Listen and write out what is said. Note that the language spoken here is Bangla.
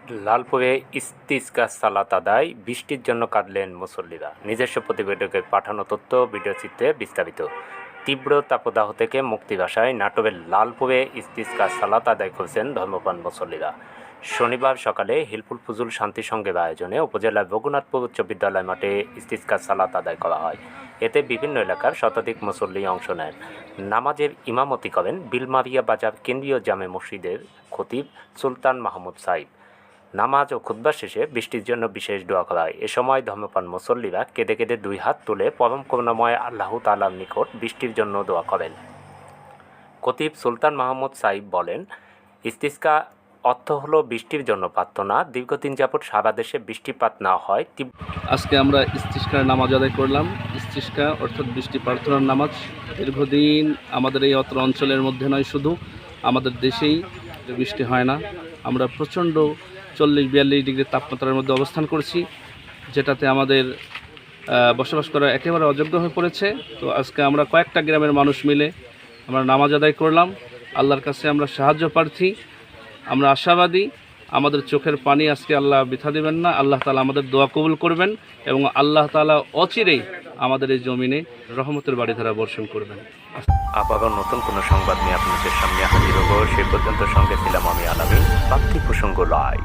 লালপুরে ইস্তিসকা সালাত আদায়, বৃষ্টির জন্য কাঁদলেন মুসল্লিরা। নিজস্ব প্রতিবেদকের পাঠানো তথ্য ভিডিওচিত্রে বিস্তারিত। তীব্র তাপদাহ থেকে মুক্তির আশায় নাটোরের লালপুরে ইস্তিসকা সালাত আদায় করেছেন ধর্মপ্রাণ মুসল্লিরা। শনিবার সকালে হিলফুল ফুজুল শান্তি সংঘের আয়োজনে উপজেলার রঘুনাথপুর উচ্চ বিদ্যালয় মাঠে ইস্তিসকা সালাত আদায় করা হয়। এতে বিভিন্ন এলাকার শতাধিক মুসল্লি অংশ নেন। নামাজের ইমামতি করেন বিলমারিয়া বাজার কেন্দ্রীয় জামে মসজিদের খতিব সুলতান মাহমুদ সাইব। নামাজ ও খুতবা শেষে বৃষ্টির জন্য বিশেষ দোয়া করা হয়। এ সময় ধর্মপ্রাণ মুসল্লিরা কেঁদে কেঁদে দুই হাত তুলে পরম করুণাময় আল্লাহ তাআলার নিকট বৃষ্টির জন্য দোয়া করেন। খতিব সুলতান মাহমুদ সাইব বলেন, ইস্তিসকা অর্থ হলো বৃষ্টির জন্য প্রার্থনা। দীর্ঘদিন যাবৎ সারা দেশে বৃষ্টিপাত না হয়। আজকে আমরা ইস্তিসকার নামাজ আদায় করলাম। ইস্তিসকা অর্থাৎ বৃষ্টি প্রার্থনার নামাজ দীর্ঘদিন আমাদের এই অত্র অঞ্চলের মধ্যে নয়, শুধু আমাদের দেশেই বৃষ্টি হয় না। আমরা প্রচণ্ড 40-42 ডিগ্রি তাপমাত্রার মধ্যে অবস্থান করছি, যেটাতে আমাদের বসবাস করা একেবারে অযোগ্য হয়ে পড়েছে। তো আজকে আমরা কয়েকটা গ্রামের মানুষ মিলে আমরা নামাজ আদায় করলাম। আল্লাহর কাছে আমরা সাহায্য প্রার্থী, আমরা আশাবাদী আমাদের চোখের পানি আজকে আল্লাহ বৃথা দেবেন না। আল্লাহ তাআলা আমাদের দোয়া কবুল করবেন এবং আল্লাহ তাআলা অচিরেই আমাদের এই জমিনে রহমতের বাড়িধারা বর্ষণ করবেন। আবারও নতুন কোনো সংবাদ নিয়ে আপনাদের সামনে হাজির হব। সে পর্যন্ত সঙ্গে ছিলাম আমি আলামিন। বাকি প্রসঙ্গ লাইভ।